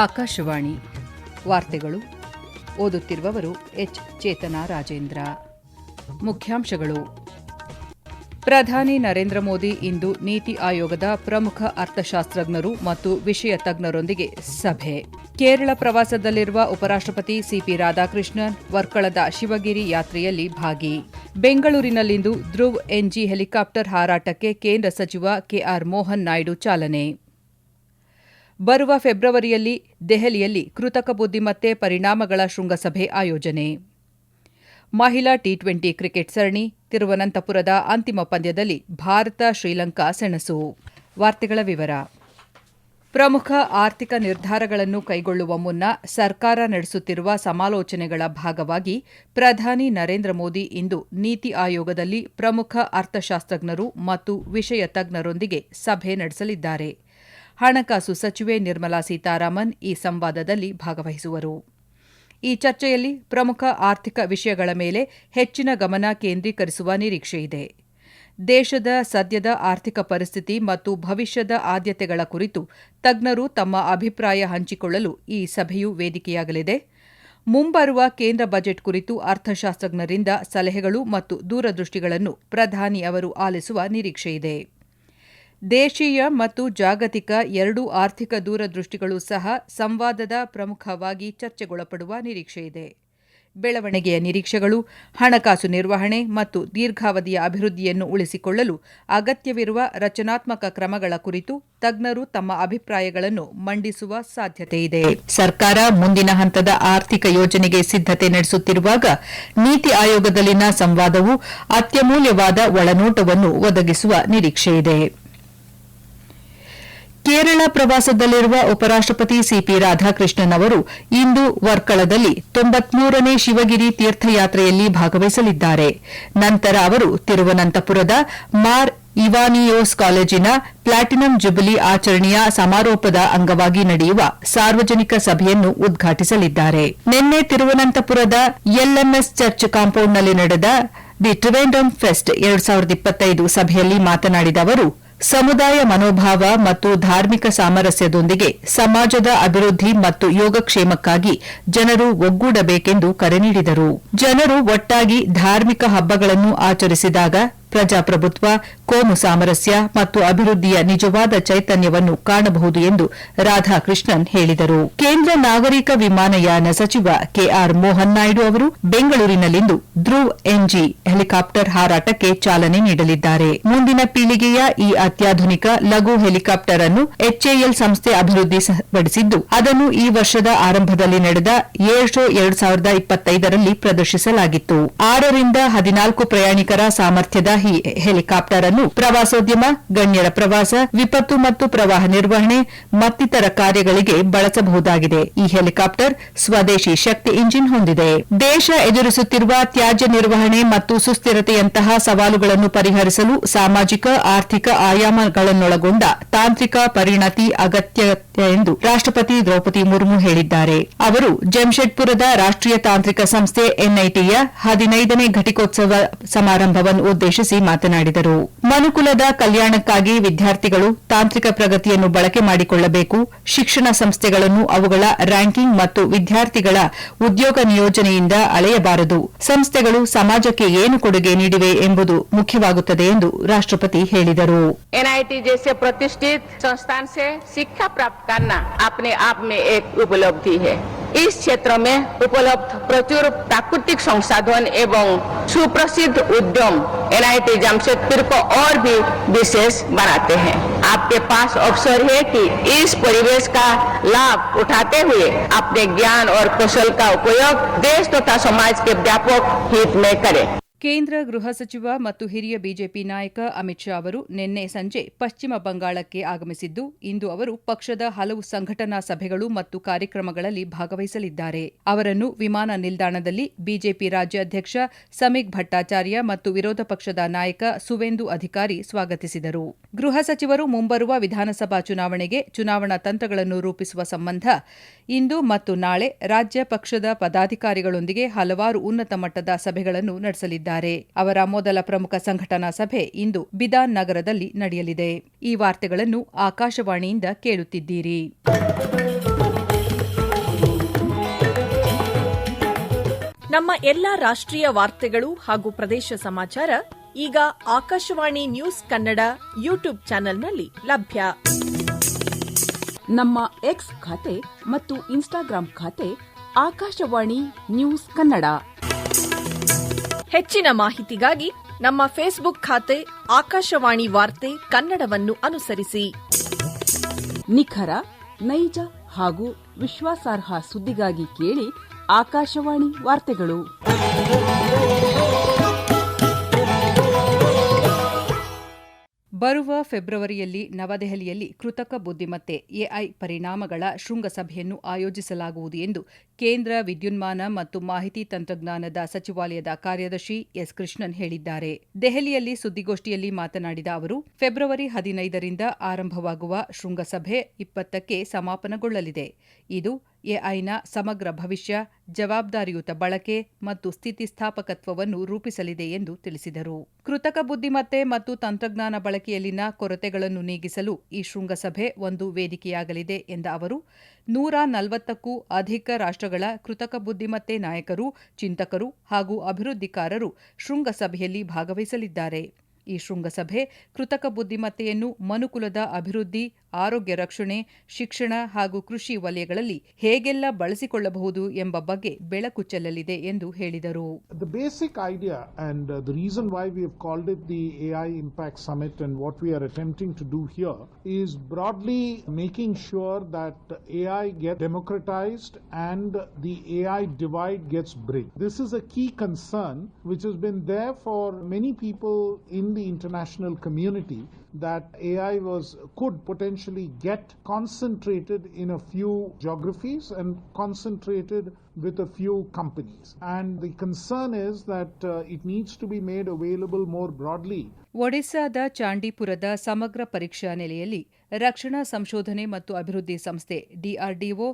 ಆಕಾಶವಾಣಿ ವಾರ್ತೆಗಳು ಓದುತ್ತಿರುವವರು ಎಚ್ ಚೇತನಾ ರಾಜೇಂದ್ರ. ಮುಖ್ಯಾಂಶಗಳು. ಪ್ರಧಾನಿ ನರೇಂದ್ರ ಮೋದಿ ಇಂದು ನೀತಿ ಆಯೋಗದ ಪ್ರಮುಖ ಅರ್ಥಶಾಸ್ತ್ರಜ್ಞರು ಮತ್ತು ವಿಷಯ ತಜ್ಞರೊಂದಿಗೆ ಸಭೆ. ಕೇರಳ ಪ್ರವಾಸದಲ್ಲಿರುವ ಉಪರಾಷ್ಟಪತಿ ಸಿಪಿ ರಾಧಾಕೃಷ್ಣನ್ ವರ್ಕಳದ ಶಿವಗಿರಿ ಯಾತ್ರೆಯಲ್ಲಿ ಭಾಗಿ. ಬೆಂಗಳೂರಿನಲ್ಲಿಂದು ಧ್ರುವ್ ಎನ್ಜಿ ಹೆಲಿಕಾಪ್ಟರ್ ಹಾರಾಟಕ್ಕೆ ಕೇಂದ್ರ ಸಚಿವ ಕೆಆರ್ ಮೋಹನ್ ನಾಯ್ಡು ಚಾಲನೆ. ಬರುವ ಫೆಬ್ರವರಿಯಲ್ಲಿ ದೆಹಲಿಯಲ್ಲಿ ಕೃತಕ ಬುದ್ದಿಮತ್ತೆ ಪರಿಣಾಮಗಳ ಶೃಂಗಸಭೆ ಆಯೋಜನೆ. ಮಹಿಳಾ ಟಿ20 ಕ್ರಿಕೆಟ್ ಸರಣಿ ತಿರುವನಂತಪುರದ ಅಂತಿಮ ಪಂದ್ಯದಲ್ಲಿ ಭಾರತ ಶ್ರೀಲಂಕಾ ಸೆಣಸು. ವಾರ್ತೆಗಳ ವಿವರ. ಪ್ರಮುಖ ಆರ್ಥಿಕ ನಿರ್ಧಾರಗಳನ್ನು ಕೈಗೊಳ್ಳುವ ಮುನ್ನ ಸರ್ಕಾರ ನಡೆಸುತ್ತಿರುವ ಸಮಾಲೋಚನೆಗಳ ಭಾಗವಾಗಿ ಪ್ರಧಾನಿ ನರೇಂದ್ರ ಮೋದಿ ಇಂದು ನೀತಿ ಆಯೋಗದಲ್ಲಿ ಪ್ರಮುಖ ಅರ್ಥಶಾಸ್ತ್ರಜ್ಞರು ಮತ್ತು ವಿಷಯ ತಜ್ಞರೊಂದಿಗೆ ಸಭೆ ನಡೆಸಲಿದ್ದಾರೆ. ಹಣಕಾಸು ಸಚಿವೆ ನಿರ್ಮಲಾ ಸೀತಾರಾಮನ್ ಈ ಸಂವಾದದಲ್ಲಿ ಭಾಗವಹಿಸುವರು. ಈ ಚರ್ಚೆಯಲ್ಲಿ ಪ್ರಮುಖ ಆರ್ಥಿಕ ವಿಷಯಗಳ ಮೇಲೆ ಹೆಚ್ಚಿನ ಗಮನ ಕೇಂದ್ರೀಕರಿಸುವ ನಿರೀಕ್ಷೆಯಿದೆ. ದೇಶದ ಸದ್ಯದ ಆರ್ಥಿಕ ಪರಿಸ್ಥಿತಿ ಮತ್ತು ಭವಿಷ್ಯದ ಆದ್ಯತೆಗಳ ಕುರಿತು ತಜ್ಞರು ತಮ್ಮ ಅಭಿಪ್ರಾಯ ಹಂಚಿಕೊಳ್ಳಲು ಈ ಸಭೆಯು ವೇದಿಕೆಯಾಗಲಿದೆ. ಮುಂಬರುವ ಕೇಂದ್ರ ಬಜೆಟ್ ಕುರಿತು ಅರ್ಥಶಾಸ್ತ್ರಜ್ಞರಿಂದ ಸಲಹೆಗಳು ಮತ್ತು ದೂರದೃಷ್ಟಿಗಳನ್ನು ಪ್ರಧಾನಿ ಅವರು ಆಲಿಸುವ ನಿರೀಕ್ಷೆಯಿದೆ. ದೇಶೀಯ ಮತ್ತು ಜಾಗತಿಕ ಎರಡೂ ಆರ್ಥಿಕ ದೂರದೃಷ್ಟಿಗಳು ಸಹ ಸಂವಾದದ ಪ್ರಮುಖವಾಗಿ ಚರ್ಚೆಗೊಳಪಡುವ ನಿರೀಕ್ಷೆಯಿದೆ. ಬೆಳವಣಿಗೆಯ ನಿರೀಕ್ಷೆಗಳು, ಹಣಕಾಸು ನಿರ್ವಹಣೆ ಮತ್ತು ದೀರ್ಘಾವಧಿಯ ಅಭಿವೃದ್ಧಿಯನ್ನು ಉಳಿಸಿಕೊಳ್ಳಲು ಅಗತ್ಯವಿರುವ ರಚನಾತ್ಮಕ ಕ್ರಮಗಳ ಕುರಿತು ತಜ್ಞರು ತಮ್ಮ ಅಭಿಪ್ರಾಯಗಳನ್ನು ಮಂಡಿಸುವ ಸಾಧ್ಯತೆಯಿದೆ. ಸರ್ಕಾರ ಮುಂದಿನ ಹಂತದ ಆರ್ಥಿಕ ಯೋಜನೆಗೆ ಸಿದ್ದತೆ ನಡೆಸುತ್ತಿರುವಾಗ ನೀತಿ ಆಯೋಗದಲ್ಲಿನ ಸಂವಾದವು ಅತ್ಯಮೂಲ್ಯವಾದ ಒಳನೋಟವನ್ನು ಒದಗಿಸುವ ನಿರೀಕ್ಷೆಯಿದೆ. ಕೇರಳ ಪ್ರವಾಸದಲ್ಲಿರುವ ಉಪರಾಷ್ಟಪತಿ ಸಿಪಿ ರಾಧಾಕೃಷ್ಣನ್ ಅವರು ಇಂದು ವರ್ಕಳದಲ್ಲಿ 93ನೇ ಶಿವಗಿರಿ ತೀರ್ಥಯಾತ್ರೆಯಲ್ಲಿ ಭಾಗವಹಿಸಲಿದ್ದಾರೆ. ನಂತರ ಅವರು ತಿರುವನಂತಪುರದ ಮಾರ್ ಇವಾನಿಯೋಸ್ ಕಾಲೇಜಿನ ಪ್ಲಾಟಿನಂ ಜುಬಿಲಿ ಆಚರಣೆಯ ಸಮಾರೋಪದ ಅಂಗವಾಗಿ ನಡೆಯುವ ಸಾರ್ವಜನಿಕ ಸಭೆಯನ್ನು ಉದ್ಘಾಟಿಸಲಿದ್ದಾರೆ. ನಿನ್ನೆ ತಿರುವನಂತಪುರದ ಎಲ್ಎಂಎಸ್ ಚರ್ಚ್ ಕಾಂಪೌಂಡ್ನಲ್ಲಿ ನಡೆದ ದಿ ಟ್ರಿವೆಂಡಮ್ ಫೆಸ್ಟ್ 2025 ಸಭೆಯಲ್ಲಿ ಮಾತನಾಡಿದ ಅವರು, ಸಮುದಾಯ ಮನೋಭಾವ ಮತ್ತು ಧಾರ್ಮಿಕ ಸಾಮರಸ್ಯದೊಂದಿಗೆ ಸಮಾಜದ ಅಭಿವೃದ್ಧಿ ಮತ್ತು ಯೋಗಕ್ಷೇಮಕ್ಕಾಗಿ ಜನರು ಒಗ್ಗೂಡಬೇಕೆಂದು ಕರೆ ನೀಡಿದರು. ಜನರು ಒಟ್ಟಾಗಿ ಧಾರ್ಮಿಕ ಹಬ್ಬಗಳನ್ನು ಆಚರಿಸಿದಾಗ ಪ್ರಜಾಪ್ರಭುತ್ವ, ಕೋಮು ಸಾಮರಸ್ಯ ಮತ್ತು ಅಭಿವೃದ್ಧಿಯ ನಿಜವಾದ ಚೈತನ್ಯವನ್ನು ಕಾಣಬಹುದು ಎಂದು ರಾಧಾಕೃಷ್ಣನ್ ಹೇಳಿದರು. ಕೇಂದ್ರ ನಾಗರಿಕ ವಿಮಾನಯಾನ ಸಚಿವ ಕೆಆರ್ ಮೋಹನ್ ನಾಯ್ಡು ಅವರು ಬೆಂಗಳೂರಿನಲ್ಲಿಂದು ಧ್ರುವ್ ಎನ್ಜಿ ಹೆಲಿಕಾಪ್ಟರ್ ಹಾರಾಟಕ್ಕೆ ಚಾಲನೆ ನೀಡಲಿದ್ದಾರೆ. ಮುಂದಿನ ಪೀಳಿಗೆಯ ಈ ಅತ್ಯಾಧುನಿಕ ಲಘು ಹೆಲಿಕಾಪ್ಟರ್ ಅನ್ನು ಎಚ್ಎಎಲ್ ಸಂಸ್ಥೆ ಅಭಿವೃದ್ಧಿಪಡಿಸಿದ್ದು, ಅದನ್ನು ಈ ವರ್ಷದ ಆರಂಭದಲ್ಲಿ ನಡೆದ ಏರ್ ಶೋ 2025ರಲ್ಲಿ ಪ್ರದರ್ಶಿಸಲಾಗಿತ್ತು. 6 ರಿಂದ 14 ಪ್ರಯಾಣಿಕರ ಸಾಮರ್ಥ್ಯದ ಈ ಹೆಲಿಕಾಪ್ಟರ್ ಅನ್ನು ಪ್ರವಾಸೋದ್ಯಮ, ಗಣ್ಯರ ಪ್ರವಾಸ, ವಿಪತ್ತು ಮತ್ತು ಪ್ರವಾಹ ನಿರ್ವಹಣೆ ಮತ್ತಿತರ ಕಾರ್ಯಗಳಿಗೆ ಬಳಸಬಹುದಾಗಿದೆ. ಈ ಹೆಲಿಕಾಪ್ಟರ್ ಸ್ವದೇಶಿ ಶಕ್ತಿ ಇಂಜಿನ್ ಹೊಂದಿದೆ. ದೇಶ ಎದುರಿಸುತ್ತಿರುವ ತ್ಯಾಜ್ಯ ನಿರ್ವಹಣೆ ಮತ್ತು ಸುಸ್ಥಿರತೆಯಂತಹ ಸವಾಲುಗಳನ್ನು ಪರಿಹರಿಸಲು ಸಾಮಾಜಿಕ, ಆರ್ಥಿಕ ಆಯಾಮಗಳನ್ನೊಳಗೊಂಡ ತಾಂತ್ರಿಕ ಪರಿಣತಿ ಅಗತ್ಯ ಎಂದು ರಾಷ್ಟಪತಿ ದ್ರೌಪದಿ ಮುರ್ಮು ಹೇಳಿದ್ದಾರೆ. ಅವರು ಜಮ್ಶೆಡ್ಪುರದ ರಾಷ್ಟೀಯ ತಾಂತ್ರಿಕ ಸಂಸ್ಥೆ ಎನ್ಐಟಿಯ 15ನೇ ಘಟಿಕೋತ್ಸವ ಸಮಾರಂಭವನ್ನು ಉದ್ದೇಶಿಸಿ ಮಾತನಾಡಿದರು. ಮನುಕುಲದ ಕಲ್ಯಾಣಕ್ಕಾಗಿ ವಿದ್ಯಾರ್ಥಿಗಳು ತಾಂತ್ರಿಕ ಪ್ರಗತಿಯನ್ನು ಬಳಕೆ ಮಾಡಿಕೊಳ್ಳಬೇಕು. ಶಿಕ್ಷಣ ಸಂಸ್ಥೆಗಳನ್ನು ಅವುಗಳ ರ್ಯಾಂಕಿಂಗ್ ಮತ್ತು ವಿದ್ಯಾರ್ಥಿಗಳ ಉದ್ಯೋಗ ನಿಯೋಜನೆಯಿಂದ ಅಳೆಯಬಾರದು. ಸಂಸ್ಥೆಗಳು ಸಮಾಜಕ್ಕೆ ಏನು ಕೊಡುಗೆ ನೀಡಿವೆ ಎಂಬುದು ಮುಖ್ಯವಾಗುತ್ತದೆ ಎಂದು ರಾಷ್ಟಪತಿ ಹೇಳಿದರು. एनआईटी जैसे प्रतिष्ठित संस्थान से शिक्षा प्राप्त करना अपने आप में एक उपलब्धि है. इस क्षेत्र में उपलब्ध प्रचुर प्राकृतिक संसाधन एवं सुप्रसिद्ध उद्यम एनआईटी जमशेदपुर को और भी विशेष बनाते हैं. आपके पास अवसर है कि इस परिवेश का लाभ उठाते हुए अपने ज्ञान और कौशल का उपयोग देश तथा समाज के व्यापक हित में करें. ಕೇಂದ್ರ ಗೃಹ ಸಚಿವ ಮತ್ತು ಹಿರಿಯ ಬಿಜೆಪಿ ನಾಯಕ ಅಮಿತ್ ಶಾ ಅವರು ನಿನ್ನೆ ಸಂಜೆ ಪಶ್ಚಿಮ ಬಂಗಾಳಕ್ಕೆ ಆಗಮಿಸಿದ್ದು, ಇಂದು ಅವರು ಪಕ್ಷದ ಹಲವು ಸಂಘಟನಾ ಸಭೆಗಳು ಮತ್ತು ಕಾರ್ಯಕ್ರಮಗಳಲ್ಲಿ ಭಾಗವಹಿಸಲಿದ್ದಾರೆ. ಅವರನ್ನು ವಿಮಾನ ನಿಲ್ದಾಣದಲ್ಲಿ ಬಿಜೆಪಿ ರಾಜ್ಯಾಧ್ಯಕ್ಷ ಸಮೀಕ್ ಭಟ್ಟಾಚಾರ್ಯ ಮತ್ತು ವಿರೋಧ ಪಕ್ಷದ ನಾಯಕ ಸುವೇಂದು ಅಧಿಕಾರಿ ಸ್ವಾಗತಿಸಿದರು. ಗೃಹ ಸಚಿವರು ಮುಂಬರುವ ವಿಧಾನಸಭಾ ಚುನಾವಣೆಗೆ ಚುನಾವಣಾ ತಂತ್ರಗಳನ್ನು ರೂಪಿಸುವ ಸಂಬಂಧ ಇಂದು ಮತ್ತು ನಾಳೆ ರಾಜ್ಯ ಪಕ್ಷದ ಪದಾಧಿಕಾರಿಗಳೊಂದಿಗೆ ಹಲವಾರು ಉನ್ನತ ಮಟ್ಟದ ಸಭೆಗಳನ್ನು ನಡೆಸಲಿದ್ದಾರೆ. ಅವರ ಮೊದಲ ಪ್ರಮುಖ ಸಂಘಟನಾ ಸಭೆ ಇಂದು ಬಿದಾನ್ ನಗರದಲ್ಲಿ ನಡೆಯಲಿದೆ. ಈ ವಾರ್ತೆಗಳನ್ನು ಆಕಾಶವಾಣಿಯಿಂದ ಕೇಳುತ್ತಿದ್ದೀರಿ. ನಮ್ಮ ಎಲ್ಲಾ ರಾಷ್ಟ್ರೀಯ ವಾರ್ತೆಗಳು ಹಾಗೂ ಪ್ರದೇಶ ಸಮಾಚಾರ ಈಗ ಆಕಾಶವಾಣಿ ನ್ಯೂಸ್ ಕನ್ನಡ ಯೂಟ್ಯೂಬ್ ಚಾನೆಲ್ನಲ್ಲಿ ಲಭ್ಯ. ನಮ್ಮ ಎಕ್ಸ್ ಖಾತೆ ಮತ್ತು ಇನ್ಸ್ಟಾಗ್ರಾಂ ಖಾತೆ ಆಕಾಶವಾಣಿ ನ್ಯೂಸ್ ಕನ್ನಡ. ಹೆಚ್ಚಿನ ಮಾಹಿತಿಗಾಗಿ ನಮ್ಮ ಫೇಸ್ಬುಕ್ ಖಾತೆ ಆಕಾಶವಾಣಿ ವಾರ್ತೆ ಕನ್ನಡವನ್ನು ಅನುಸರಿಸಿ. ನಿಖರ, ನೈಜ ಹಾಗೂ ವಿಶ್ವಾಸಾರ್ಹ ಸುದ್ದಿಗಾಗಿ ಕೇಳಿ ಆಕಾಶವಾಣಿ ವಾರ್ತೆಗಳು. ಬರುವ ಫೆಬ್ರವರಿಯಲ್ಲಿ ನವದೆಹಲಿಯಲ್ಲಿ ಕೃತಕ ಬುದ್ದಿಮತ್ತೆ ಎಐ ಪರಿಣಾಮಗಳ ಶೃಂಗಸಭೆಯನ್ನು ಆಯೋಜಿಸಲಾಗುವುದು ಎಂದು ಕೇಂದ್ರ ವಿದ್ಯುನ್ಮಾನ ಮತ್ತು ಮಾಹಿತಿ ತಂತ್ರಜ್ಞಾನದ ಸಚಿವಾಲಯದ ಕಾರ್ಯದರ್ಶಿ ಎಸ್ ಕೃಷ್ಣನ್ ಹೇಳಿದ್ದಾರೆ. ದೆಹಲಿಯಲ್ಲಿ ಸುದ್ದಿಗೋಷ್ಠಿಯಲ್ಲಿ ಮಾತನಾಡಿದ ಅವರು, ಫೆಬ್ರವರಿ 15ರಿಂದ ಆರಂಭವಾಗುವ ಶೃಂಗಸಭೆ 20ಕ್ಕೆ ಸಮಾಪನಗೊಳ್ಳಲಿದೆ. ಇದು ಎಐನ ಸಮಗ್ರ ಭವಿಷ್ಯ, ಜವಾಬ್ದಾರಿಯುತ ಬಳಕೆ ಮತ್ತು ಸ್ಥಿತಿಸ್ಥಾಪಕತ್ವವನ್ನು ರೂಪಿಸಲಿದೆ ಎಂದು ತಿಳಿಸಿದರು. ಕೃತಕ ಬುದ್ದಿಮತ್ತೆ ಮತ್ತು ತಂತ್ರಜ್ಞಾನ ಬಳಕೆಯಲ್ಲಿನ ಕೊರತೆಗಳನ್ನು ನೀಗಿಸಲು ಈ ಶೃಂಗಸಭೆ ಒಂದು ವೇದಿಕೆಯಾಗಲಿದೆ ಎಂದ ಅವರು, 140ಕ್ಕೂ ಅಧಿಕ ರಾಷ್ಟ್ರಗಳ ಕೃತಕ ಬುದ್ದಿಮತ್ತೆ ನಾಯಕರು, ಚಿಂತಕರು ಹಾಗೂ ಅಭಿವೃದ್ಧಿಕಾರರು ಶೃಂಗಸಭೆಯಲ್ಲಿ ಭಾಗವಹಿಸಲಿದ್ದಾರೆ. ಈ ಶೃಂಗಸಭೆ ಕೃತಕ ಬುದ್ದಿಮತ್ತೆಯನ್ನು ಮನುಕುಲದ ಅಭಿವೃದ್ಧಿ, ಆರೋಗ್ಯ ರಕ್ಷಣೆ, ಶಿಕ್ಷಣ ಹಾಗೂ ಕೃಷಿ ವಲಯಗಳಲ್ಲಿ ಹೇಗೆಲ್ಲ ಬಳಸಿಕೊಳ್ಳಬಹುದು ಎಂಬ ಬಗ್ಗೆ ಬೆಳಕು ಚೆಲ್ಲಲಿದೆ ಎಂದು ಹೇಳಿದರು. The basic idea and the reason why we have called it the AI Impact Summit and what we are attempting to do here is broadly making sure that AI gets democratized and the AI divide gets bridged. This is a key concern which has been there for many people in the international community, that AI could potentially get concentrated in a few geographies and concentrated with a few companies. And the concern is that it needs to be made available more broadly. ಒಡಿಶಾದ ಚಾಂಡೀಪುರದ ಸಮಗ್ರ ಪರೀಕ್ಷಾ ನೆಲೆಯಲ್ಲಿ ರಕ್ಷಣಾ ಸಂಶೋಧನೆ ಮತ್ತು ಅಭಿವೃದ್ಧಿ ಸಂಸ್ಥೆ DRDO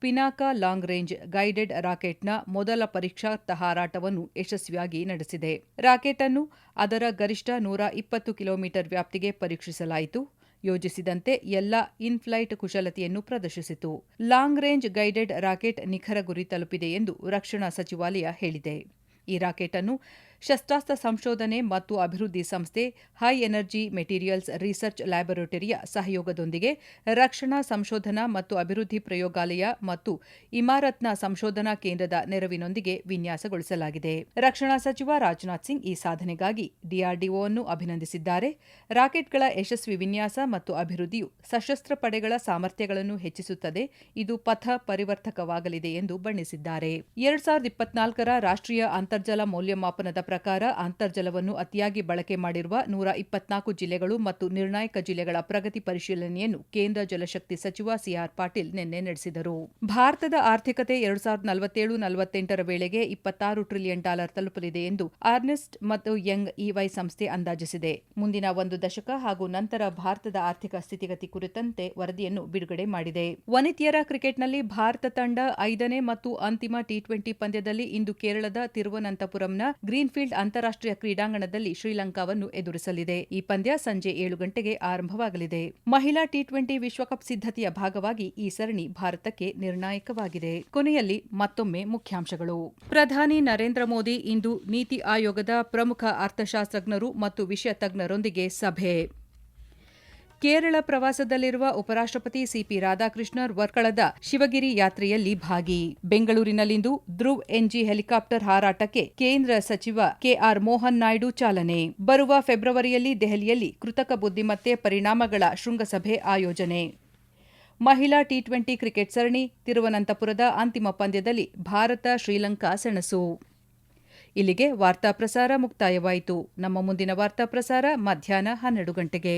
Pinaka long range guided ರಾಕೆಟ್ನ ಮೊದಲ ಪರೀಕ್ಷಾರ್ಥ ಹಾರಾಟವನ್ನು ಯಶಸ್ವಿಯಾಗಿ ನಡೆಸಿದೆ. ರಾಕೆಟ್ ಅನ್ನು ಅದರ ಗರಿಷ್ಠ 120 ಕಿಲೋಮೀಟರ್ ವ್ಯಾಪ್ತಿಗೆ ಪರೀಕ್ಷಿಸಲಾಯಿತು. ಯೋಜಿಸಿದಂತೆ ಎಲ್ಲ ಇನ್-ಫ್ಲೈಟ್ ಕುಶಲತೆಯನ್ನು ಪ್ರದರ್ಶಿಸಿತು. ಲಾಂಗ್ ರೇಂಜ್ ಗೈಡೆಡ್ ರಾಕೆಟ್ ನಿಖರ ಗುರಿ ತಲುಪಿದೆ ಎಂದು ರಕ್ಷಣಾ ಸಚಿವಾಲಯ ಹೇಳಿದೆ. ಈ ರಾಕೆಟ್ ಅನ್ನು ಶಸ್ತ್ರಾಸ್ತ್ರ ಸಂಶೋಧನೆ ಮತ್ತು ಅಭಿವೃದ್ಧಿ ಸಂಸ್ಥೆ ಹೈ ಎನರ್ಜಿ ಮೆಟೀರಿಯಲ್ಸ್ ರಿಸರ್ಚ್ ಲ್ಯಾಬೊರೇಟರಿಯ ಸಹಯೋಗದೊಂದಿಗೆ ರಕ್ಷಣಾ ಸಂಶೋಧನಾ ಮತ್ತು ಅಭಿವೃದ್ಧಿ ಪ್ರಯೋಗಾಲಯ ಮತ್ತು ಇಮಾರತ್ನ ಸಂಶೋಧನಾ ಕೇಂದ್ರದ ನೆರವಿನೊಂದಿಗೆ ವಿನ್ಯಾಸಗೊಳಿಸಲಾಗಿದೆ. ರಕ್ಷಣಾ ಸಚಿವ ರಾಜನಾಥ್ ಸಿಂಗ್ ಈ ಸಾಧನೆಗಾಗಿ ಡಿಆರ್ಡಿಒ ಅನ್ನು ಅಭಿನಂದಿಸಿದ್ದಾರೆ. ರಾಕೆಟ್ಗಳ ಯಶಸ್ವಿ ವಿನ್ಯಾಸ ಮತ್ತು ಅಭಿವೃದ್ಧಿಯು ಸಶಸ್ತ್ರ ಪಡೆಗಳ ಸಾಮರ್ಥ್ಯಗಳನ್ನು ಹೆಚ್ಚಿಸುತ್ತದೆ. ಇದು ಪಥ ಪರಿವರ್ತಕವಾಗಲಿದೆ ಎಂದು ಬಣ್ಣಿಸಿದ್ದಾರೆ. 2024ರ ರಾಷ್ಟ್ರೀಯ ಅಂತರ್ಜಲ ಮೌಲ್ಯಮಾಪನದ ಪ್ರಕಾರ ಅಂತರ್ಜಲವನ್ನು ಅತಿಯಾಗಿ ಬಳಕೆ ಮಾಡಿರುವ 124 ಜಿಲ್ಲೆಗಳು ಮತ್ತು ನಿರ್ಣಾಯಕ ಜಿಲ್ಲೆಗಳ ಪ್ರಗತಿ ಪರಿಶೀಲನೆಯನ್ನು ಕೇಂದ್ರ ಜಲಶಕ್ತಿ ಸಚಿವ ಸಿಆರ್ ಪಾಟೀಲ್ ನಿನ್ನೆ ನಡೆಸಿದರು. ಭಾರತದ ಆರ್ಥಿಕತೆ 2047-48ರ ವೇಳೆಗೆ $26 ಟ್ರಿಲಿಯನ್ ತಲುಪಲಿದೆ ಎಂದು ಅರ್ನೆಸ್ಟ್ ಮತ್ತು ಯಂಗ್ ಇವೈ ಸಂಸ್ಥೆ ಅಂದಾಜಿಸಿದೆ. ಮುಂದಿನ ಒಂದು ದಶಕ ಹಾಗೂ ನಂತರ ಭಾರತದ ಆರ್ಥಿಕ ಸ್ಥಿತಿಗತಿ ಕುರಿತಂತೆ ವರದಿಯನ್ನು ಬಿಡುಗಡೆ ಮಾಡಿದೆ. ವನಿತೆಯರ ಕ್ರಿಕೆಟ್ನಲ್ಲಿ ಭಾರತ ತಂಡ 5ನೇ ಮತ್ತು ಅಂತಿಮ ಟಿ20 ಪಂದ್ಯದಲ್ಲಿ ಇಂದು ಕೇರಳದ ತಿರುವನಂತಪುರಂನ ಗ್ರೀನ್ಫೀಲ್ಡ್ ಅಂತಾರಾಷ್ಟ್ರೀಯ ಕ್ರೀಡಾಂಗಣದಲ್ಲಿ ಶ್ರೀಲಂಕಾವನ್ನು ಎದುರಿಸಲಿದೆ. ಈ ಪಂದ್ಯ ಸಂಜೆ 7 ಗಂಟೆಗೆ ಆರಂಭವಾಗಲಿದೆ. ಮಹಿಳಾ ಟಿ20 ವಿಶ್ವಕಪ್ ಸಿದ್ಧತೆಯ ಭಾಗವಾಗಿ ಈ ಸರಣಿ ಭಾರತಕ್ಕೆ ನಿರ್ಣಾಯಕವಾಗಿದೆ. ಕೊನೆಯಲ್ಲಿ ಮತ್ತೊಮ್ಮೆ ಮುಖ್ಯಾಂಶಗಳು. ಪ್ರಧಾನಿ ನರೇಂದ್ರ ಮೋದಿ ಇಂದು ನೀತಿ ಆಯೋಗದ ಪ್ರಮುಖ ಅರ್ಥಶಾಸ್ತ್ರಜ್ಞರು ಮತ್ತು ವಿಷಯ ತಜ್ಞರೊಂದಿಗೆ ಸಭೆ. ಕೇರಳ ಪ್ರವಾಸದಲ್ಲಿರುವ ಉಪರಾಷ್ಟ್ರಪತಿ ಸಿಪಿ ರಾಧಾಕೃಷ್ಣನ್ ವರ್ಕಳದ ಶಿವಗಿರಿ ಯಾತ್ರೆಯಲ್ಲಿ ಭಾಗಿ. ಬೆಂಗಳೂರಿನಲ್ಲಿಂದು ಧ್ರುವ್ ಎನ್ಜಿ ಹೆಲಿಕಾಪ್ಟರ್ ಹಾರಾಟಕ್ಕೆ ಕೇಂದ್ರ ಸಚಿವ ಕೆಆರ್ ಮೋಹನ್ ನಾಯ್ಡು ಚಾಲನೆ. ಬರುವ ಫೆಬ್ರವರಿಯಲ್ಲಿ ದೆಹಲಿಯಲ್ಲಿ ಕೃತಕ ಬುದ್ದಿಮತ್ತೆ ಪರಿಣಾಮಗಳ ಶೃಂಗಸಭೆ ಆಯೋಜನೆ. ಮಹಿಳಾ ಟಿ20 ಕ್ರಿಕೆಟ್ ಸರಣಿ, ತಿರುವನಂತಪುರದ ಅಂತಿಮ ಪಂದ್ಯದಲ್ಲಿ ಭಾರತ ಶ್ರೀಲಂಕಾ ಸೆಣಸು. ಇಲ್ಲಿಗೆ ವಾರ್ತಾ ಪ್ರಸಾರ ಮುಕ್ತಾಯವಾಯಿತು. ನಮ್ಮ ಮುಂದಿನ ವಾರ್ತಾ ಪ್ರಸಾರ ಮಧ್ಯಾಹ್ನ 12 ಗಂಟೆಗೆ.